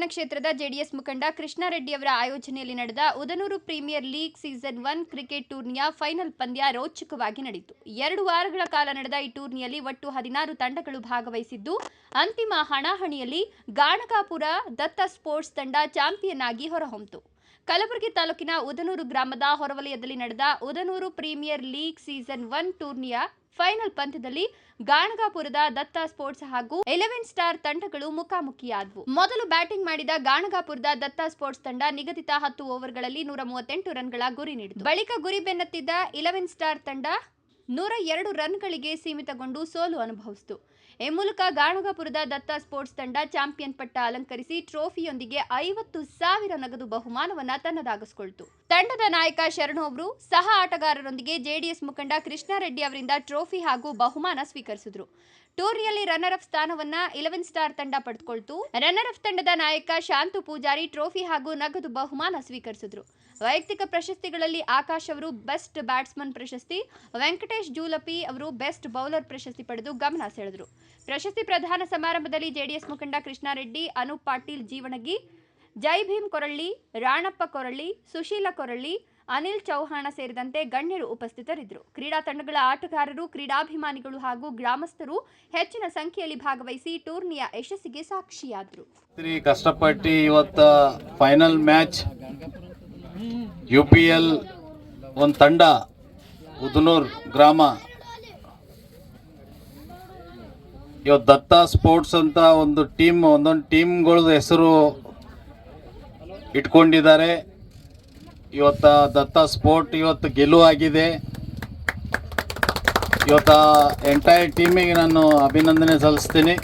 ಚನ್ನಪಟ್ಟಣ ಕ್ಷೇತ್ರದ ಜೆಡಿಎಸ್ ಮುಖಂಡ ಕೃಷ್ಣಾರೆಡ್ಡಿ ಅವರ ಆಯೋಜನೆಯಲ್ಲಿ ನಡೆದ ಉದನೂರು ಪ್ರೀಮಿಯರ್ ಲೀಗ್ ಸೀಸನ್ 1 ಕ್ರಿಕೆಟ್ ಟೂರ್ನಿಯ ಫೈನಲ್ ಪಂದ್ಯ ರೋಚಕವಾಗಿ ನಡೆಯಿತು. 2 ವಾರಗಳ ಕಾಲ ನಡೆದ ಈ ಟೂರ್ನಿಯಲ್ಲಿ ಒಟ್ಟು 16 ತಂಡಗಳು ಭಾಗವಹಿಸಿದ್ದು, ಅಂತಿಮ ಹಣಾಹಣಿಯಲ್ಲಿ ಗಾಣಗಾಪುರ ದತ್ತ ಸ್ಪೋರ್ಟ್ಸ್ ತಂಡ ಚಾಂಪಿಯನ್ ಆಗಿ ಹೊರಹೊಮ್ಮಿತು. ಕಲಬುರಗಿ ತಾಲೂಕಿನ ಉದನೂರು ಗ್ರಾಮದ ಹೊರವಲಯದಲ್ಲಿ ನಡೆದ ಉದನೂರು ಪ್ರೀಮಿಯರ್ ಲೀಗ್ ಸೀಸನ್ 1 ಟೂರ್ನಿಯ ಫೈನಲ್ ಪಂದ್ಯದಲ್ಲಿ ಗಾಣಗಾಪುರದ ದತ್ತ ಸ್ಪೋರ್ಟ್ಸ್ ಹಾಗೂ 11 ಸ್ಟಾರ್ ತಂಡಗಳು ಮುಖಾಮುಖಿಯಾದವು. ಮೊದಲು ಬ್ಯಾಟಿಂಗ್ ಮಾಡಿದ ಗಾಣಗಾಪುರದ ದತ್ತ ಸ್ಪೋರ್ಟ್ಸ್ ತಂಡ ನಿಗದಿತ 10 ಓವರ್ಗಳಲ್ಲಿ 138 ರನ್ಗಳ ಗುರಿ ನೀಡಿತು. ಬಳಿಕ ಗುರಿ ಬೆನ್ನತ್ತಿದ್ದ 11 ಸ್ಟಾರ್ ತಂಡ 102 ರನ್ಗಳಿಗೆ ಸೀಮಿತಗೊಂಡು ಸೋಲು ಅನುಭವಿಸಿತು. ಈ ಮೂಲಕ ಗಾಣಗಾಪುರದ ದತ್ತ ಸ್ಪೋರ್ಟ್ಸ್ ತಂಡ ಚಾಂಪಿಯನ್ ಪಟ್ಟ ಅಲಂಕರಿಸಿ ಟ್ರೋಫಿಯೊಂದಿಗೆ 50,000 ನಗದು ಬಹುಮಾನವನ್ನ ತನ್ನದಾಗಿಸಿಕೊಂಡಿತು. ತಂಡದ ನಾಯಕ ಶರಣು ಅವರು ಸಹ ಆಟಗಾರರೊಂದಿಗೆ ಜೆಡಿಎಸ್ ಮುಖಂಡ ಕೃಷ್ಣಾರೆಡ್ಡಿ ಅವರಿಂದ ಟ್ರೋಫಿ ಹಾಗೂ ಬಹುಮಾನ ಸ್ವೀಕರಿಸಿದರು. ಟೂರ್ನಿಯಲ್ಲಿ ರನ್ನರ್ ಅಪ್ ಸ್ಥಾನವನ್ನ 11 ಸ್ಟಾರ್ ತಂಡ ಪಡೆದುಕೊಂಡಿತು. ರನ್ನರ್ ಅಪ್ ತಂಡದ ನಾಯಕ ಶಾಂತು ಪೂಜಾರಿ ಟ್ರೋಫಿ ಹಾಗೂ ನಗದು ಬಹುಮಾನ ಸ್ವೀಕರಿಸಿದರು. ವೈಯಕ್ತಿಕ ಪ್ರಶಸ್ತಿಗಳಲ್ಲಿ ಆಕಾಶ್ ಅವರು ಬೆಸ್ಟ್ ಬ್ಯಾಟ್ಸ್ಮನ್ ಪ್ರಶಸ್ತಿ, ವೆಂಕಟೇಶ್ ಜೂಲಪಿ ಅವರು ಬೆಸ್ಟ್ ಬೌಲರ್ ಪ್ರಶಸ್ತಿ ಪಡೆದು ಗಮನ ಸೆಳೆದರು. ಪ್ರಶಸ್ತಿ ಪ್ರದಾನ ಸಮಾರಂಭದಲ್ಲಿ ಜೆಡಿಎಸ್ ಮುಖಂಡ ಕೃಷ್ಣಾರೆಡ್ಡಿ, ಅನೂಪ್ ಪಾಟೀಲ್ ಜೀವಣಗಿ, ಜೈ ಭೀಮ್ ಕೊರಳ್ಳಿ, ರಾಣಪ್ಪ ಕೊರಳ್ಳಿ, ಸುಶೀಲ ಕೊರಳ್ಳಿ, ಅನಿಲ್ ಚೌಹಾಣ ಸೇರಿದಂತೆ ಗಣ್ಯರು ಉಪಸ್ಥಿತರಿದ್ದರು. ಕ್ರೀಡಾ ತಂಡಗಳ ಆಟಗಾರರು, ಕ್ರೀಡಾಭಿಮಾನಿಗಳು ಹಾಗೂ ಗ್ರಾಮಸ್ಥರು ಹೆಚ್ಚಿನ ಸಂಖ್ಯೆಯಲ್ಲಿ ಭಾಗವಹಿಸಿ ಟೂರ್ನಿಯ ಯಶಸ್ಸಿಗೆ ಸಾಕ್ಷಿಯಾದರು. ಕಷ್ಟಪಟ್ಟು ಇವತ್ತು ಫೈನಲ್ ಮ್ಯಾಚ್ UPL ಒಂದು ತಂಡ ಉದನೂರ್ ಗ್ರಾಮ ಇವತ್ತು ದತ್ತ ಸ್ಪೋರ್ಟ್ಸ್ ಅಂತ ಒಂದು ಟೀಮ್, ಒಂದೊಂದು ಟೀಮ್ಗಳದ್ದು ಹೆಸರು ಇಟ್ಕೊಂಡಿದ್ದಾರೆ. ಇವತ್ತು ದತ್ತ ಸ್ಪೋರ್ಟ್ ಇವತ್ತು ಗೆಲುವಾಗಿದೆ. ಇವತ್ತು ಎಂಟೈರ್ ಟೀಮಿಗೆ ನಾನು ಅಭಿನಂದನೆ ಸಲ್ಲಿಸ್ತೀನಿ.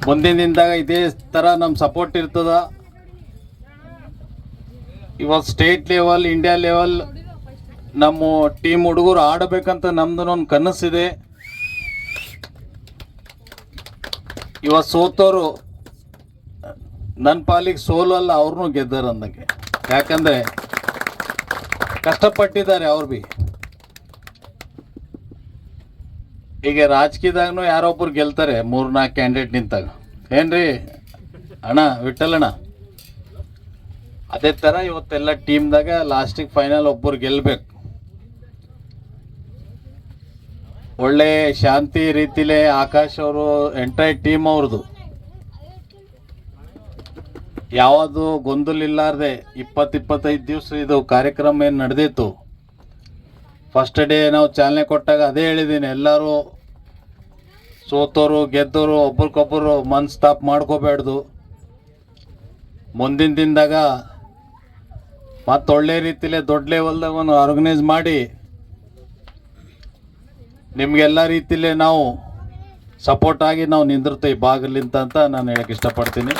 ಮುಂದಿನ ದಿನದಾಗ ಇದೇ ಥರ ನಮ್ಮ ಸಪೋರ್ಟ್ ಇರ್ತದ. ಇವತ್ತು ಸ್ಟೇಟ್ ಲೆವೆಲ್, ಇಂಡಿಯಾ ಲೆವೆಲ್ ನಮ್ಮ ಟೀಮ್ ಹುಡುಗರು ಆಡಬೇಕಂತ ನಮ್ದು ಒಂದು ಕನಸಿದೆ. ಇವತ್ತು ಸೋತವರು ನನ್ನ ಪಾಲಿಗೆ ಸೋಲಲ್ಲ, ಅವ್ರನ್ನೂ ಗೆದ್ದಾರ ಅಂದಂಗೆ. ಯಾಕಂದರೆ ಕಷ್ಟಪಟ್ಟಿದ್ದಾರೆ ಅವ್ರು ಭೀ. ಈಗ ರಾಜಕೀಯದಾಗೂ ಯಾರೊಬ್ಬರು ಗೆಲ್ತಾರೆ 3-4 ಕ್ಯಾಂಡಿಡೇಟ್ ನಿಂತಾಗ, ಏನ್ರಿ ಅಣ್ಣ ವಿಠಲಣ್ಣ? ಅದೇ ಥರ ಇವತ್ತೆಲ್ಲ ಟೀಮ್ದಾಗ ಲಾಸ್ಟಿಗೆ ಫೈನಲ್ ಒಬ್ಬರು ಗೆಲ್ಲಬೇಕು. ಒಳ್ಳೆ ಶಾಂತಿ ರೀತಿಲೇ ಆಕಾಶ್ ಅವರು ಎಂಟೈರ್ ಟೀಮ್ ಅವ್ರದ್ದು ಯಾವುದು ಗೊಂದಲ ಇಲ್ಲಾರ್ದೆ 20-25 ದಿವಸ ಇದು ಕಾರ್ಯಕ್ರಮ ಏನು ನಡೆದಿತ್ತು. ಫಸ್ಟ್ ಡೇ ನಾವು ಚಾಲನೆ ಕೊಟ್ಟಾಗ ಅದೇ ಹೇಳಿದ್ದೀನಿ, ಎಲ್ಲರೂ ಸೋತೋರು ಗೆದ್ದೋರು ಒಬ್ರಿಗೊಬ್ಬರು ಮನಸ್ತಾಪ ಮಾಡ್ಕೋಬೇಡ್ದು. ಮುಂದಿನ ದಿನದಾಗ ಮತ್ತು ಒಳ್ಳೆ ರೀತಿಲೇ ದೊಡ್ಡ ಲೆವೆಲ್ದಾಗ ಒಂದು ಆರ್ಗನೈಸ್ ಮಾಡಿ ನಿಮಗೆಲ್ಲ ರೀತಿಲೇ ನಾವು ಸಪೋರ್ಟ್ ಆಗಿ ನಾವು ನಿಂದಿರ್ತೀವಿ ಬಾಗಿಲಿಂತ ಅಂತ ನಾನು ಹೇಳಕ್ಕೆ ಇಷ್ಟಪಡ್ತೀನಿ.